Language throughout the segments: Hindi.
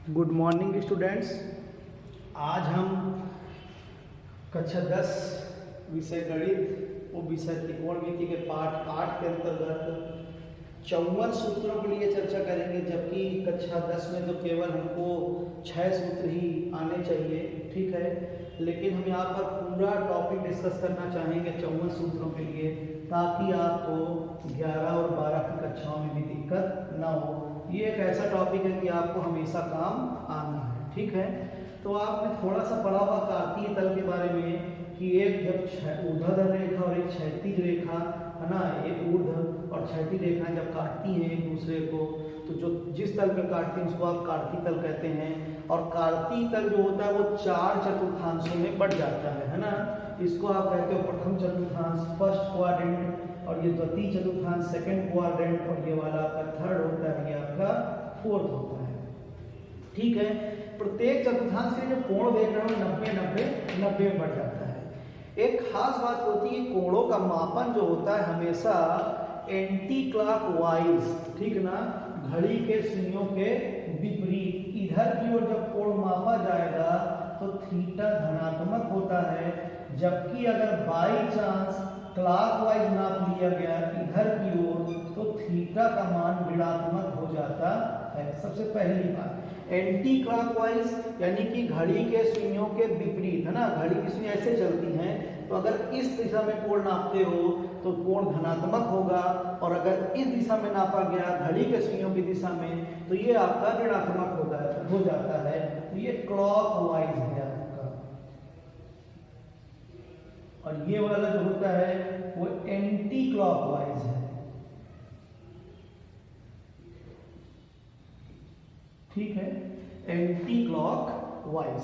Good morning students. आज हम कक्षा 10 विषय गणित वो विषय त्रिकोणमिति के पाठ 8 के अंतर्गत 54 सूत्रों के लिए चर्चा करेंगे, जबकि कक्षा 10 में तो केवल हमको 6 सूत्र ही आने चाहिए, ठीक है। लेकिन हम यहाँ पर पूरा टॉपिक डिस्कस करना चाहेंगे 54 सूत्रों के लिए, ताकि आपको 11 और 12 की कक्षाओं में भी दिक्कत ना हो। ये एक ऐसा टॉपिक है कि आपको हमेशा काम आना है, ठीक है। तो आपने थोड़ा सा पढ़ा हुआ कार्तीय तल के बारे में कि एक जब ऊर्ध्वाधर रेखा और एक क्षैतिज रेखा है ना, एक ऊर्ध्व और क्षैतिज रेखा जब काटती हैं एक दूसरे को, तो जो जिस तल पर काटती हैं उसको आप कार्तीय तल कहते हैं। और कार्तीय तल जो होता है वो 4 चतुर्थांशों में बढ़ जाता है ना। इसको आप कहते हो प्रथम चतुर्थांश, फर्स्ट क्वाड्रेंट, और ये द्वितीय चतुर्थांश, सेकंड क्वाड्रेंट, और ये वाला आपका थर्ड होता है, ये आपका फोर्थ होता है, ठीक है। प्रत्येक चतुर्थांश के जो कोण देख रहे हो 90 में बढ़ जाता है। एक खास बात होती है, कोणों का मापन जो होता है हमेशा एंटी क्लॉकवाइज, ठीक ना, घड़ी के सुइयों के विपरीत इधर की ओर जब कोण मापा जाएगा तो थीटा धनात्मक होता है, जबकि अगर बाई चांस क्लॉकवाइज नाप लिया गया इधर की ओर तो थीटा का मान ऋणात्मक हो जाता है। सबसे पहली बात, एंटी क्लॉकवाइज यानी कि घड़ी के सुइयों के विपरीत, है ना। घड़ी की सुई ऐसे चलती हैं, तो अगर इस दिशा में कोण नापते हो तो कोण धनात्मक होगा, और अगर इस दिशा में नापा गया घड़ी के सुइयों की दिशा में तो ये आपका ऋणात्मक हो जाता है। तो ये क्लॉकवाइज है आपका, और ये वाला जो होता है वो एंटी क्लॉकवाइज है, ठीक है, एंटी क्लॉकवाइज।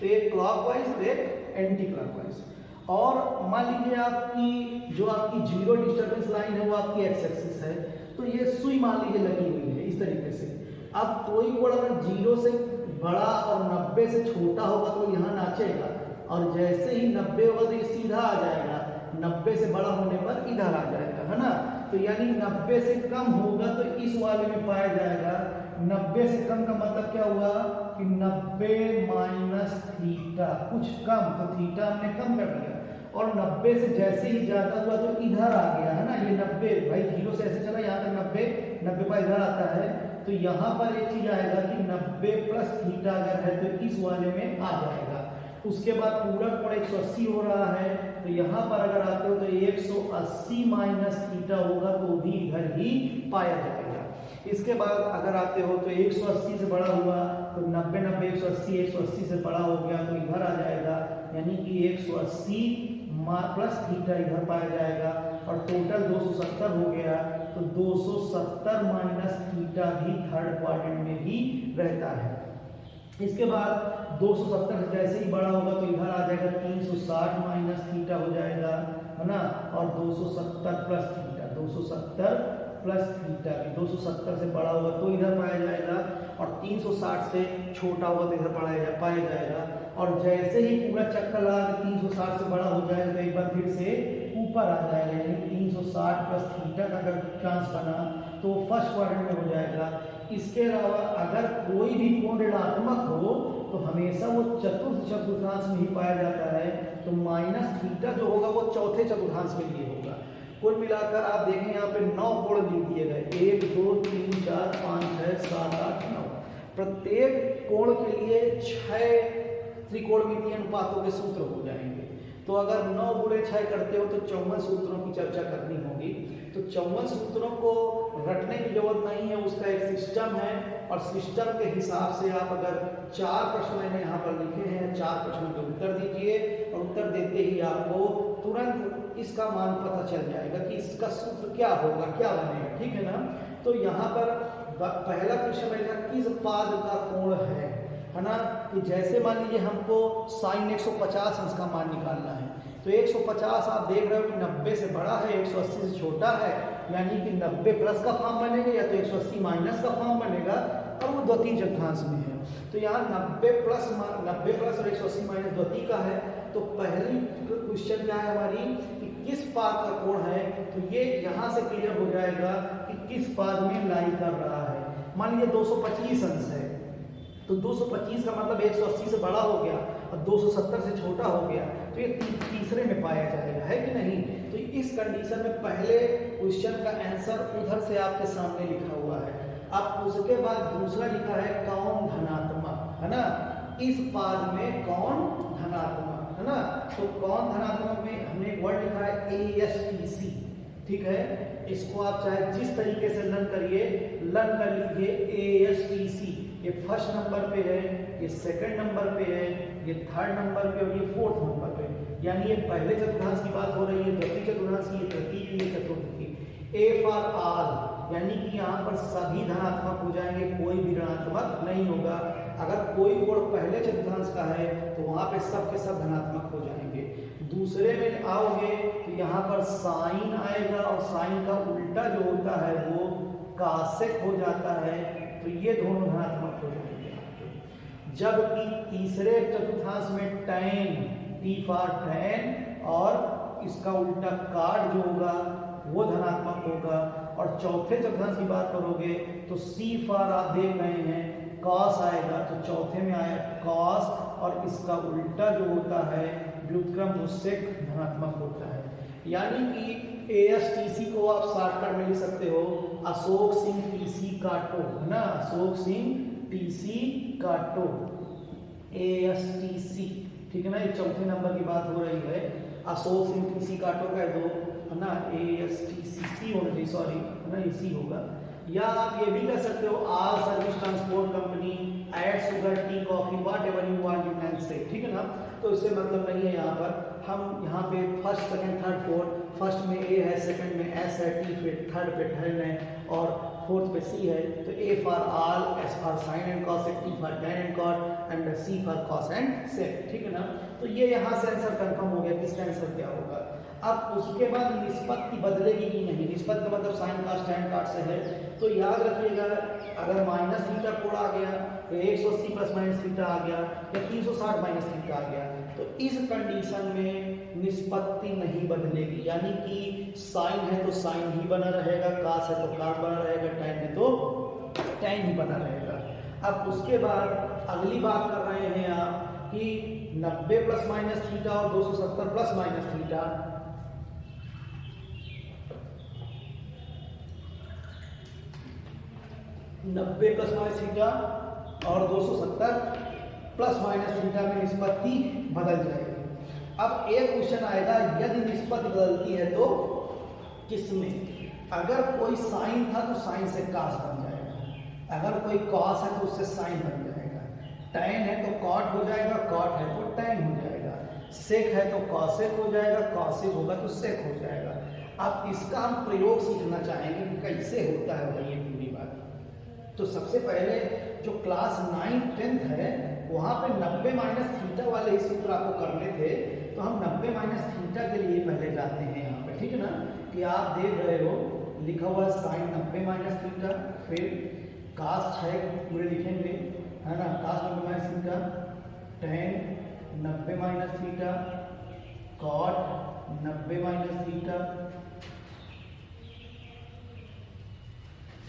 तो एक क्लॉकवाइज तो एक एंटी क्लॉकवाइज। और मान लीजिए आपकी जो आपकी जीरो डिस्टर्बेंस लाइन है वो आपकी एक्स एक्सिस है, तो ये सुई मान लीजिए लगी हुई है इस तरीके से। अब कोई कोण अगर 0 से बड़ा और 90 से छोटा होगा तो यहाँ नाचेगा, और जैसे ही 90 होगा तो ये सीधा आ जाएगा, 90 से बड़ा होने पर इधर आ जाएगा, है ना। तो यानी 90 से कम होगा तो इस वाले में पाया जाएगा। 90 से कम का मतलब क्या हुआ कि 90 माइनस थीटा, कुछ कम, तो थीटा हमने कम कर दिया। और 90 से जैसे ही ज्यादा हुआ तो इधर आ गया, है ना। ये 90 भाई 0 से ऐसे चला, यहाँ तक 90 पर इधर आता है, तो यहाँ पर एक चीज आएगा कि 90 प्लस थीटा अगर है तो इस वाले में आ जाएगा। उसके बाद पूरा कोण 180 हो रहा है, तो यहाँ पर अगर आते हो तो 180 माइनस थीटा होगा तो भी इधर ही पाया जाएगा। इसके बाद अगर आते हो तो 180 से बड़ा हुआ तो 90 90 180 से बड़ा हो गया तो इधर आ जाएगा, यानी कि 180 प्लस थीटा इधर पाया जाएगा, और टोटल 270 हो गया। तो 270 माइनस थीटा भी थर्ड क्वाड्रेंट में ही रहता है। इसके बाद 270 से जैसे ही बड़ा होगा तो इधर आ जाएगा, 360 माइनस थीटा हो जाएगा, है ना। और 270 प्लस थीटा, 270 प्लस थीटा भी 270 से बड़ा होगा तो इधर पाया जाएगा, और 360 से छोटा होगा तो इधर पाया जाएगा। और जैसे ही पूरा चक्कर लगा के 360 से बड़ा हो जाएगा तो एक बार फिर से ऊपर आ जाएगा, यानी 360 प्लस थीटा का अगर चांस बना तो फर्स्ट क्वाड्रेंट में हो जाएगा। इसके अलावा अगर कोई भी कोण ऋणात्मक हो तो हमेशा वो चतुर्थ चतुर्थांश में ही पाया जाता है, तो माइनस थीटा जो होगा वो चौथे चतुर्थांश में ही होगा। कुल मिलाकर आप देखें यहाँ पे 9 कोण लिख दिए गए, 1 2 3 4 5 6 7 8 9। प्रत्येक कोण के लिए 6 त्रिकोणमितीय अनुपातों के सूत्र हो जाएंगे। तो अगर 9 गुणे 6 करते हो तो 54 सूत्रों की चर्चा करनी होगी। तो 54 सूत्रों को रटने की जरूरत नहीं है, उसका एक सिस्टम है, और सिस्टम के हिसाब से आप अगर 4 प्रश्न मैंने यहाँ पर लिखे हैं, 4 प्रश्नों के उत्तर दीजिए, और उत्तर देते ही आपको तुरंत इसका मान पता चल जाएगा कि इसका सूत्र क्या होगा, क्या बनेगा, ठीक है ना। तो यहाँ पर पहला प्रश्न मेरा किस पाद का कोण है ना, कि जैसे मान लीजिए हमको साइन 150 अंश का मान निकालना है, तो 150 आप देख रहे हो कि 90 से बड़ा है, 180 से छोटा है, यानी कि 90 प्लस का फॉर्म बनेगा या तो 180 माइनस का फॉर्म बनेगा, और वो द्वितीय चतुर्थांश में है। तो यहाँ 90 प्लस और 180 माइनस द्वितीय का है। तो पहली क्वेश्चन क्या है हमारी कि किस पाद का कोण है, तो ये यहाँ से क्लियर हो जाएगा कि किस पाद में लाई कर रहा है। मान लीजिए 225 अंश है, तो 225 का मतलब 180 से बड़ा हो गया और 270 से छोटा हो गया, तो ये तीसरे में पाया जाएगा, है कि नहीं। तो इस कंडीशन में पहले क्वेश्चन का आंसर उधर से आपके सामने लिखा हुआ है। अब उसके बाद दूसरा लिखा है कौन धनात्मक, है ना, इस पाद में कौन धनात्मक, है ना। तो कौन धनात्मक में हमने एक वर्ड लिखा है ASTC, ठीक है। इसको आप चाहे जिस तरीके से लर्न करिए, लर्न कर लीजिए। ASTC ये फर्स्ट नंबर पे है, ये सेकंड नंबर पे है, ये थर्ड नंबर पे और ये फोर्थ नंबर पे, यानी ये पहले चतुर्थांश की बात हो रही है, द्वितीय चतुर्थांश की, तृतीय की, ये चतुर्थ की। A फॉर ऑल, यानी कि यहाँ पर सभी धनात्मक हो जाएंगे, कोई भी ऋणात्मक नहीं होगा। अगर कोई कोण पहले चतुर्थांश का है तो वहां पे सब के सब धनात्मक हो जाएंगे। दूसरे में आओगे तो यहाँ पर साइन आएगा और साइन का उल्टा जो होता है वो कासेक हो जाता है, तो ये दोनों धनात्मक हो जाएंगे। जबकि तीसरे चतुर्थांश में टैन, T फॉर टैन, और इसका उल्टा कार्ड जो होगा वो धनात्मक होगा। और चौथे चतुर्थांश की बात करोगे तो C फॉर आप देख रहे हैं कॉस आएगा, तो चौथे में आया कॉस, और इसका उल्टा जो होता है व्युत्क्रम उससे धनात्मक होता है। यानी कि ASTC को आप शॉर्टकट में लिख सकते हो अशोक सिंह TC काटो, है ना, अशोक सिंह TC काटो, ASTC, ठीक है ना। ये चौथे नंबर की बात हो रही है, अशोक सिंह TC काटो कह दो, है ना, ASTC होना चाहिए, सॉरी, है ना, इसी होगा। या आप ये भी कह सकते हो all service transport company add sugar tea coffee whatever you want you can say, ठीक है ना। तो इससे मतलब नहीं है, यहाँ पर हम यहाँ पे first second third fourth, first में A है, सेकंड में S है, T पे थर्ड पे टैन है और फोर्थ पे C है। तो A for all, S for sine and cos, T for tan and cot and C for cos and sec, ठीक है ना। तो ये यहाँ से आंसर कंफर्म हो गया, किसका आंसर क्या होगा। अब उसके बाद निष्पत्ति बदलेगी कि नहीं, निष्पत्ति का मतलब साइन कॉस टैन कॉट से है, तो याद रखिएगा अगर माइनस थीटा कोण आ गया, 180 प्लस माइनस थीटा आ गया, या 360 माइनस थीटा आ गया, तो इस कंडीशन में निष्पत्ति नहीं बदलेगी। यानी कि साइन है तो साइन ही बना रहेगा, कास है तो कास बना रहेगा, टैन है तो टैन ही बना रहेगा। अब उसके बाद अगली बात कर रहे हैं आप कि 90 प्लस माइनस थीटा और 270 plus minus theta, 90 plus minus theta और 270 प्लस माइनस थीटा में निष्पत्ति बदल जाएगी। अब एक क्वेश्चन आएगा, यदि निष्पत्ति बदलती है तो किसमें। अगर कोई साइन था तो साइन से कास बन जाएगा, अगर कोई कॉस है तो उससे साइन बन जाएगा, टैन है तो कॉट हो जाएगा, कॉट है तो टैन हो जाएगा, सेक है तो कॉसेक हो जाएगा, कॉसेक होगा तो सेक हो जाएगा। अब इसका हम प्रयोग सीखना चाहेंगे कि कैसे होता है भाई ये पूरी बात। तो सबसे पहले जो क्लास 9 10th है वहाँ पे 90 माइनस थीटा वाले ही सूत्र आपको करने थे, तो हम 90 माइनस थीटा के लिए पहले जाते हैं यहाँ पे, ठीक है ना। कि आप देख रहे हो लिखा हुआ साइन 90 माइनस थीटा, फिर कास 6 पूरे लिखेंगे, है ना, cos 90 minus theta, tan 90 minus theta, cot 90 minus theta,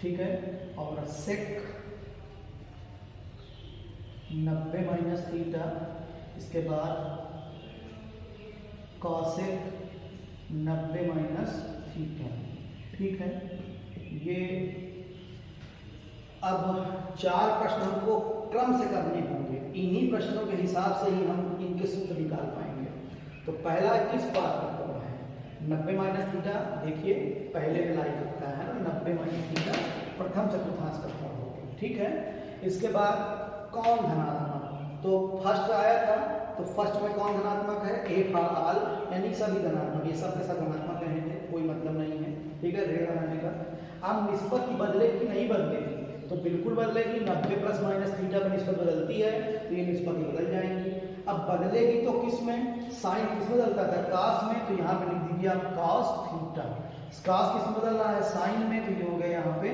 ठीक है, और सेक 90 माइनस थीटा, इसके बाद कॉसेक 90 माइनस थीटा, ठीक है। ये अब 4 प्रश्न हमको क्रम से करने होंगे, इन्हीं प्रश्नों के हिसाब से ही हम इनके सूत्र निकाल पाएंगे। तो पहला किस बात का क्रम है, 90 माइनस थीटा, देखिए पहले में लाई करता है ना, 90 माइनस थीटा प्रथम चतुर्थांश का क्रम हो गया, ठीक है। इसके बाद कौन धनात्मक, तो फर्स्ट आया था तो फर्स्ट में कौन धनात्मक है, A फॉर ऑल, यानी सभी धनात्मक, ये सब के सब धनात्मक रहेंगे, कोई मतलब नहीं है, ठीक है, ऋण बनाने का। अब निष्पत्ति बदलेगी नहीं बदलेगी, तो बिल्कुल बदलेगी। 90 प्लस माइनस थीटा में निष्पत्ति बदलती है तो ये निष्पत्ति बदल जाएंगी। अब बदलेगी तो किस में, साइन किस में बदलता था, कास में, तो यहाँ पे लिख दीजिए आप कॉस थीटा। कास किस में बदल रहा है, साइन में, तो ये हो गया यहाँ पे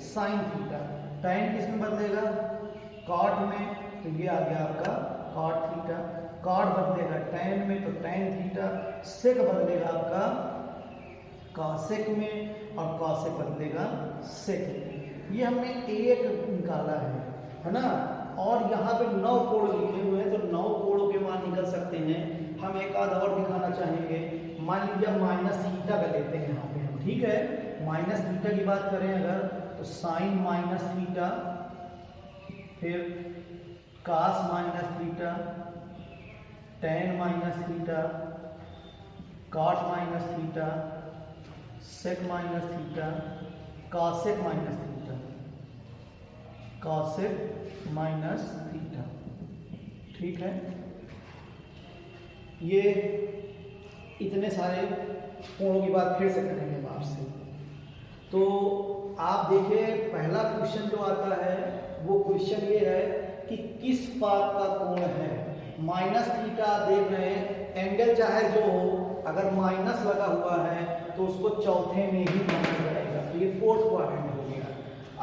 साइन थीटा। टैन किस में बदलेगा, कॉट में, तो ये आ गया आपका कॉट थीटा। कॉट बदलेगा टैन में, तो टैन थीटा। सेक बदलेगा आपका कॉसेक में, और कॉसेक बदलेगा सेक में। ये हमने एक निकाला है ना। और यहाँ पे 9 कोण लिखे हुए हैं, तो 9 कोणों के मान निकल सकते हैं। हम एक आध और दिखाना चाहेंगे, मान लीजिए माइनस थीटा का लेते हैं यहाँ पे हम, ठीक है। माइनस थीटा की बात करें अगर, तो साइन माइनस थीटा, फिर cos minus theta, tan minus theta, cot minus theta, sec minus theta, cosec minus theta, cosec minus theta, ठीक है। ये इतने सारे कोणों की बात फिर से करेंगे हम आपसे। तो आप देखिए पहला क्वेश्चन जो आता है वो क्वेश्चन ये है कि किस पाद का कोण है। माइनस थीटा देख रहे हैं, एंगल चाहे जो हो, अगर माइनस लगा हुआ है तो उसको चौथे में ही माना जाएगा, तो ये फोर्थ क्वाड्रेंट हो गया।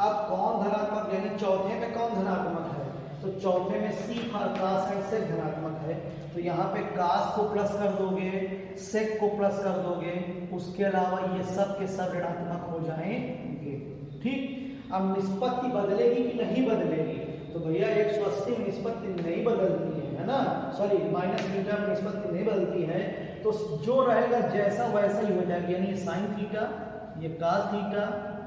अब कौन धनात्मक, यानी चौथे में कौन धनात्मक है, तो चौथे में सी कास एंड सेक धनात्मक है, तो यहाँ पे कास को प्लस कर दोगे, सेक को प्लस कर दोगे, उसके अलावा ये सब के सब ऋणात्मक हो जाएंगे, ठीक। अब निष्पत्ति बदलेगी कि नहीं बदलेगी, तो भैया 180 में निष्पत्ति नहीं बदलती है ना, सॉरी माइनस थीटा में निष्पत्ति नहीं बदलती है, तो जो रहेगा जैसा वैसा ही हो जाएगा, यानी ये साइन थीटा, ये कास थीटा,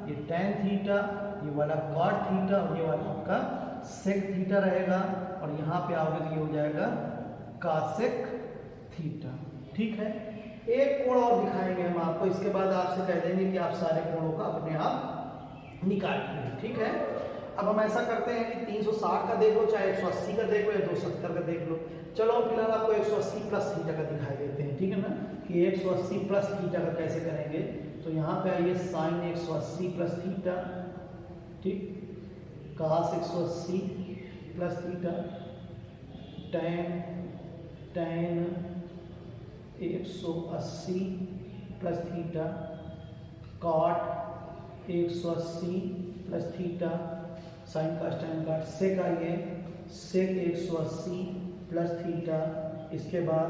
ये टेन थीटा, ये वाला कॉट थीटा और ये वाला आपका सेक थीटा रहेगा, और यहाँ पे आओगे तो ये हो जाएगा कासेक थीटा, ठीक है। एक कोण और दिखाएंगे हम आपको, इसके बाद आपसे कह देंगे कि आप सारे कोणों का अपने आप निकालिए, ठीक है। अब हम ऐसा करते हैं कि 360 का देख लो, चाहे 180 का देख लो, या 270 का देख लो। चलो फिलहाल आपको 180 प्लस थीटा का दिखाई देते हैं, ठीक है ना, कि 180 प्लस थीटा का कैसे करेंगे। तो यहाँ पे आइए साइन 180 प्लस थीटा, ठीक, cos 180 plus theta, tan 180 plus theta, cot 180 plus theta, sine का टेन का, सेक आइए सेक 180 प्लस थीटा, इसके बाद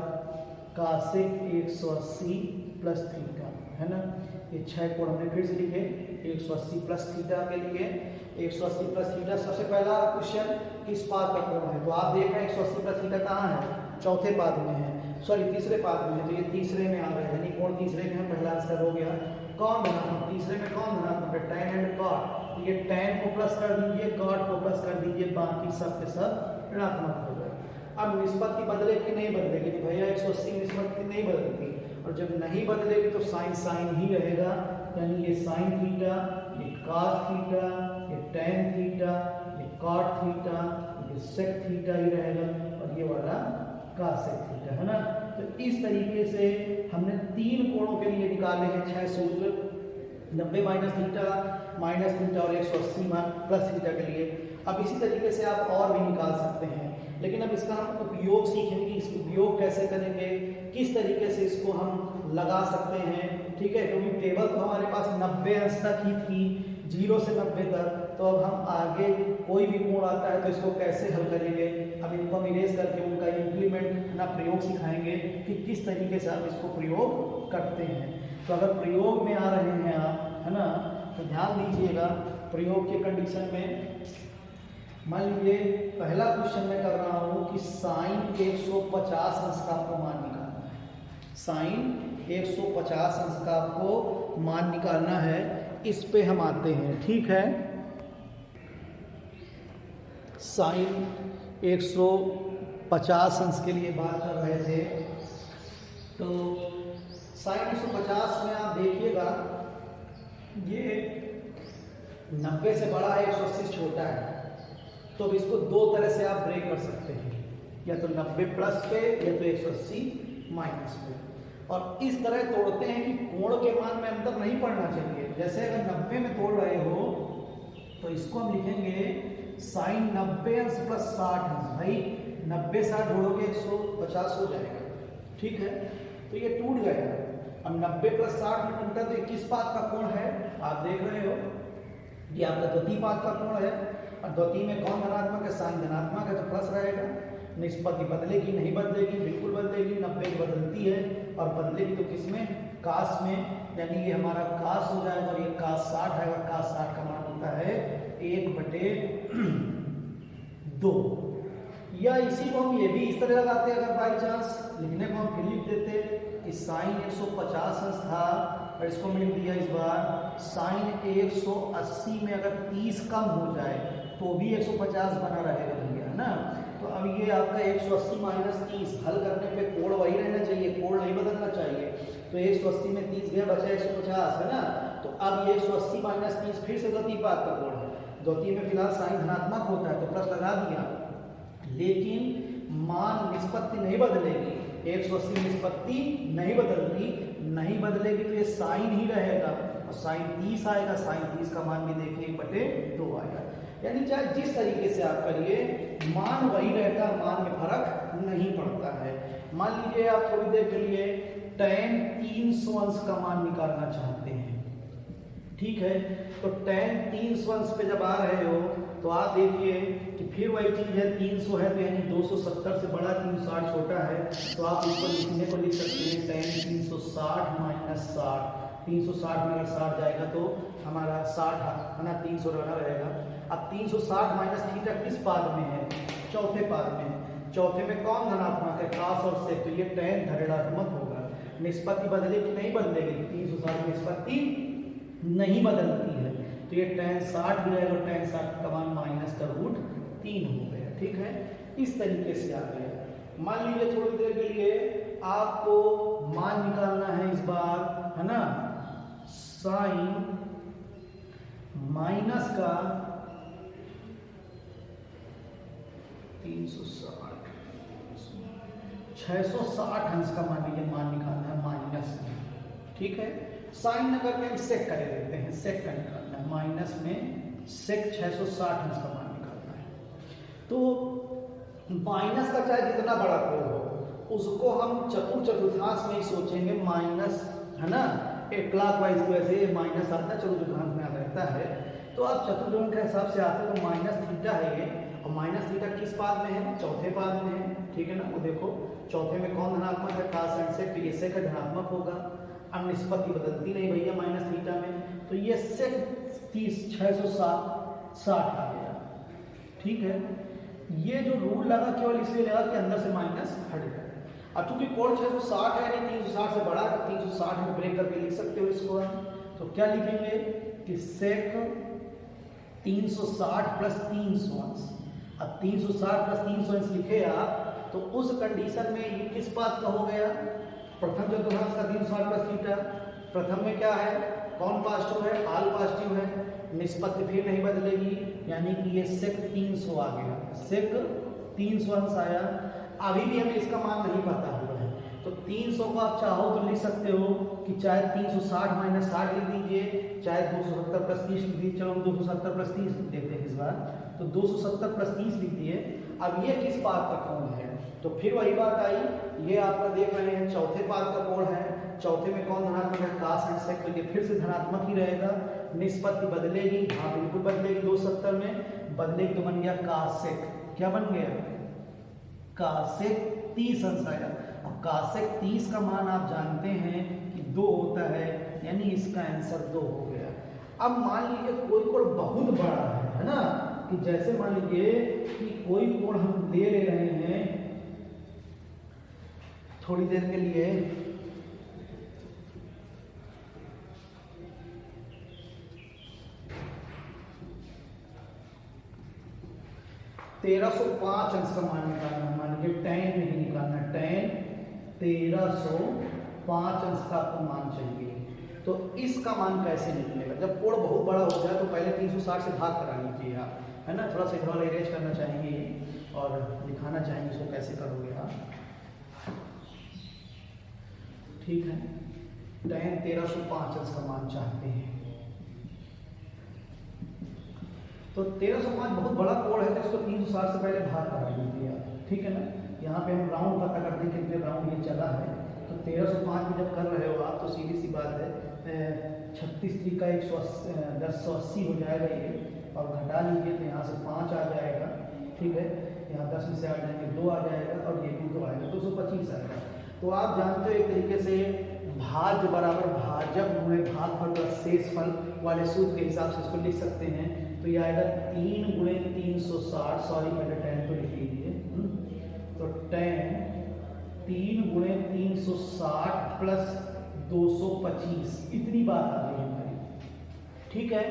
कासेक 180 प्लस थीटा, है ना। ये 6 कोण हमने फिर से लिखे 180 प्लस थीटा के लिए। 180 प्लस थीटा, सबसे पहला क्वेश्चन किस पाद का कोण है, तो आप देख रहे हैं 180 प्लस थीटा कहाँ है, चौथे पाद में है, सॉरी तीसरे पाद में है, तो ये तीसरे में आ गया, यानी कोण तीसरे में है, पहला आंसर हो गया। कौन धनात्मक, तीसरे में कौन धनात्मक है, टेन एंड कॉट, तो ये टेन को प्लस कर दीजिए, कॉट को प्लस कर दीजिए, बाकी सब के सब ऋणात्मक हो गए। अब निष्पत्ति बदलेगी कि नहीं बदलेगी, तो भैया 180 निष्पत्ति नहीं बदलती, और जब नहीं बदलेगी तो साइन साइन ही रहेगा, यानी ये साइन थीटा, ये कॉस थीटा, ये टेन थीटा, ये कॉट थीटा, ये सेक थीटा ही रहेगा, और ये वाला कासेक थीटा, है ना। तो इस तरीके से हमने 3 कोणों के लिए निकाले हैं 6 सूत्र, 90 माइनस थीटा और 180 प्लस थीटा के लिए। अब इसी तरीके से आप और भी निकाल सकते हैं, लेकिन अब इसका हम उपयोग सीखेंगे कि इसका उपयोग कैसे करेंगे, किस तरीके से इसको हम लगा सकते हैं, ठीक है। क्योंकि टेबल तो हमारे पास 90 अंश तक ही थी, 0 से 90 तक, तो अब हम आगे कोई भी कोण आता है तो इसको कैसे हल करेंगे, अब इनको हम इरेज करके उनका इम्प्लीमेंट ना प्रयोग सिखाएंगे कि किस तरीके से आप इसको प्रयोग करते हैं। तो अगर प्रयोग में आ रहे हैं आप, है ना, तो ध्यान दीजिएगा प्रयोग के कंडीशन में। मान लीजिए पहला क्वेश्चन मैं कर रहा हूँ कि साइन 150 अंश का आपको मान निकालना है, साइन 150 अंश का आपको मान निकालना है, इस पे हम आते हैं, ठीक है। साइन 150 अंश के लिए बात कर रहे थे, तो साइन 150 में आप देखिएगा ये 90 से बड़ा है, 180 से छोटा है, तो इसको दो तरह से आप ब्रेक कर सकते हैं, या तो 90 प्लस पे या तो 180 माइनस पे। और इस तरह तोड़ते हैं कि कोण के मान में अंतर नहीं पड़ना चाहिए। जैसे अगर 90 में तोड़ रहे हो तो इसको हम लिखेंगे साइन 90 अंश प्लस 60 अंश, भाई 90 60 जोड़ोगे 150 हो जाएगा, ठीक है। तो ये टूट गया। अब 90 प्लस 60 में टूटा तो 21 पाद का कोण है, आप देख रहे हो, ये आपका द्वितीय पाद का कोण है, और द्वितीय में कौन धनात्मक है, साइन धनात्मक है, तो प्लस रहेगा। निष्पत्ति बदलेगी नहीं बदलेगी, बिल्कुल बदलेगी, 90 बदलती है, और बदलेगी तो किसमें, कास में, यानी ये हमारा कास हो जाएगा, और ये कास 60 है, और कास 60 का मान होता है 1/2 2, या इसी को हम ये भी इस तरह लगाते हैं, अगर बाई चांस लिखने को हम फिर लिख देते कि साइन 150 अंश था और इसको मैं लिख दिया इस बार साइन 180 में अगर 30 कम हो जाए तो भी 150 बना रहेगा भैया, है ना। तो अब ये आपका 180 माइनस 30 हल करने पे कोण वही रहना चाहिए, कोण नहीं बदलना चाहिए। तो 180 में 30 गया, बचा 150, है ना। तो अब ये 180 माइनस 30 फिर से द्वितीयपाद का कोण है, द्वितीय में फिलहाल साइन धनात्मक होता है तो प्लस लगा दिया, लेकिन मान निष्पत्ति नहीं बदलेगी, 180 निष्पत्ति नहीं बदलती, नहीं बदलेगी तो ये साइन ही रहेगा और साइन 30 आएगा, साइन 30 का मान भी देखिए 1/2 आएगा। यानी चाहे जिस तरीके से आप करिए मान वही रहता है, मान में फर्क नहीं पड़ता है। मान लीजिए आप थोड़ी देर के लिए tan 300 अंश का मान निकालना चाहते हैं, ठीक है। तो tan 300 अंश पे जब आ रहे हो तो आप देखिए कि फिर वही चीज है, 300 है तो यानी 270 से बड़ा 360 छोटा है, तो आप इसको लिखने को लिख सकते हैं tan 360 माइनस 60। 360 में अगर 60 जाएगा तो हमारा 60 है ना, 300 रहना रहेगा। अब 360 माइनस थीटा किस पाद में है? चौथे पाद में। चौथे में कौन धनात्मक है? कास और सेक, तो ये tan धनात्मक होगा। निष्पत्ति बदलेगी कि नहीं बदलेगी? 360 निष्पत्ति नहीं बदलती है तो ये tan 60 भी रहेगा, tan 60 का मान माइनस का रूट 3 हो गया, ठीक है। इस तरीके से आ गया। मान लीजिए थोड़ी देर के लिए आपको मान निकालना है इस बार, है ना, साइन माइनस का 360 660 अंश का मान लीजिए मान निकालना है माइनस में, ठीक है। साइन न करके हम सेक कर देते हैं, सेक का निकालना है, माइनस में सेक 660 अंश का मान निकालना है। तो माइनस का चाहे जितना बड़ा कोण हो उसको हम चतुर्थांश में ही सोचेंगे, माइनस, है ना, एक क्लॉकवाइज को ऐसे माइनस आता है, चतुर्थांश में रहता है। तो आप चतुर्भुज के हिसाब से आते हो तो माइनस थीटा है ये, और माइनस थीटा किस पाद में है? चौथे पाद में है, ठीक है ना। वो देखो चौथे में कौन धनात्मक है? कास एंड सेक, तो ये सेक धनात्मक होगा। अब निष्पत्ति बदलती नहीं भैया माइनस थीटा में, तो ये सेक 660 आ गया, ठीक है। ये जो रूल लगा केवल इसलिए लगा कि अंदर से माइनस हट जाए। अब चूंकि कोण 660 है नहीं 360 से बड़ा, तो 360 में ब्रेक करके लिख सकते हो इसको। तो क्या लिखेंगे कि सेक 360 प्लस 300 अंश। अब 360 प्लस 300 अंश लिखे आप तो उस कंडीशन में ये किस पाद का हो गया? प्रथम चतुर्थांश का 360 प्लस थीटा। प्रथम में क्या है? कौन पॉजिटिव है? आल पॉजिटिव है, निष्पत्ति फिर नहीं बदलेगी, यानी कि ये सेक 300 आ गया, सेक 300 अंश आया। अभी भी हमें इसका मान नहीं पता हुआ है, तो 300 को आप चाहो तो लिख सकते हो कि चाहे 360 माइनस 60 लिख दीजिए, चाहे 270 प्लस 30 लिख दीजिए। चलो 270 प्लस 30 लिख देते हैं इस बार, तो 270 प्लस 30 लिख दिए। अब ये किस पाद का कोण है? तो फिर वही बात आई, ये आपका देख रहे हैं चौथे पाद का कोण है। चौथे में कौन धनात्मक है? कास एंड सेक, तो ये फिर से धनात्मक ही रहेगा। निष्पत्ति बदलेगी? हाँ बिल्कुल बदलेगी, 270 में बदलेगी तो बन गया कास सेक। क्या बन गया? कास सेक 30 अंश आया। अब कास सेक 30 का मान आप जानते हैं कि 2 होता है, यानी इसका आंसर 2 हो गया। अब मान लीजिए कोई कोण बहुत बड़ा है ना, कि जैसे मान लीजिए कि कोई कोण हम ले रहे हैं थोड़ी देर के लिए, (1305 अंश का मान निकालना, मान लीजिए tan नहीं निकालना, tan 1305 अंश का आपको मान चाहिए। तो इसका मान कैसे निकलेगा? जब कोण बहुत बड़ा हो जाए तो पहले 360 से भाग करा लीजिए आप, है ना। थोड़ा सा इधर वाला इरेज करना चाहेंगे और दिखाना चाहेंगे इसको कैसे करोगे आप, ठीक है। tan 1305 अंश का मान चाहते हैं, तो 1305 बहुत बड़ा कोण है तो इसको 360 से पहले भाग करा लीजिए आप, ठीक है ना। यहाँ पे हम राउंड पता करते हैं कितने राउंड ये चला है। तो 1305 में जब कर रहे हो आप तो सीधी सी बात है 36 3 का 1080 हो जाएगा ये, और घटा लीजिए तो यहाँ से 5 आ जाएगा, ठीक है। यहाँ 10 में से आ जाएंगे 2 आ जाएगा, और ये भी 2 आएगा, 225 आएगा। तो आप जानते हो एक तरीके से भाज्य बराबर भाजक गुणे भागफल प्लस शेषफल वाले सूत्र के हिसाब से इसको लिख सकते हैं। तो ये आएगा 3 गुणे 360, सॉरी मैंने 10 तो लिख लीजिए। तो 10 3 गुणे 360 प्लस 225, इतनी बात आ गई हमारी। ठीक है,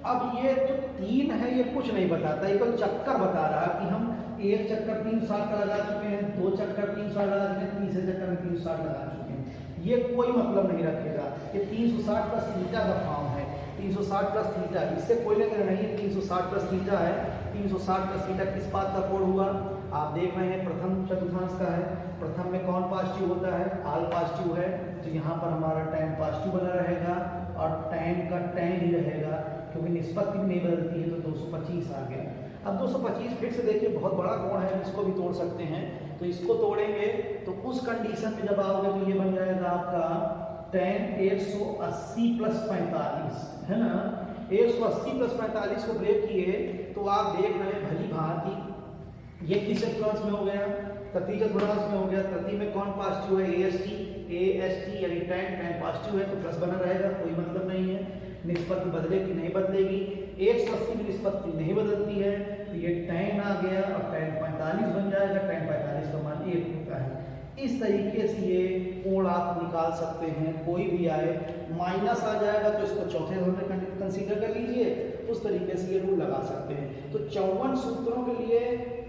अब ये जो 3 है ये कुछ नहीं बताता, ये तो चक्कर बता रहा है कि हम एक चक्कर 360 का लगा चुके हैं, 2 चक्कर 360 लगा चुके हैं, तीसरे चक्कर में 360 लगा चुके हैं। ये कोई मतलब नहीं रखेगा। ये 360 प्लस थीटा का फॉर्म है, 360 प्लस थीटा, इससे कोई लेकर नहीं है। 360 प्लस थीटा है, 360 प्लस थीटा किस बात का कोड हुआ? आप देख रहे हैं प्रथम चतुर्थांश का है। प्रथम में कौन पॉजिटिव होता है? आल पॉजिटिव है, तो यहाँ पर हमारा tan पॉजिटिव बना रहेगा और tan का tan ही रहेगा, क्योंकि निष्पत्ति भी नहीं बदलती है। तो 225 आ गया। अब 225 फिर से देखिए बहुत बड़ा कोण है, इसको भी तोड़ सकते हैं। तो इसको तोड़ेंगे तो उस कंडीशन में जब आओगे तो ये बन जाएगा आपका tan 180 प्लस 45, है ना। 180 प्लस 45 को ब्रेक किए तो आप देख रहे हैं भली भांति ये किस चतुर्थांश में हो गया? तृतीय चतुर्थांश में हो गया। तृतीय में कौन पॉजिटिव है? AST यानी tan पॉजिटिव है, तो प्लस बना रहेगा, कोई मतलब नहीं है। निष्पत्ति बदलेगी नहीं बदलेगी? 180 की निष्पत्ति नहीं बदलती है, तो ये tan आ गया और tan 45 बन जाएगा। tan 45 का मान 1 होता है। इस तरीके से ये कोण आप निकाल सकते हैं, कोई भी आए। माइनस आ जाएगा तो इसको चौथे नंबर में कंसीडर कर लीजिए, उस तरीके से ये रूल लगा सकते हैं। तो 54 सूत्रों के लिए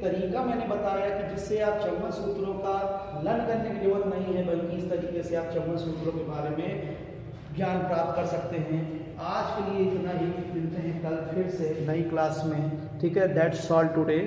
तरीका मैंने बताया कि जिससे आप 54 सूत्रों का लर्न करने की जरूरत नहीं है, बल्कि इस तरीके से आप 54 सूत्रों के बारे में ज्ञान प्राप्त कर सकते हैं। आज के लिए इतना ही, मिलते हैं कल फिर से नई क्लास में। ठीक है, दैट्स ऑल टुडे।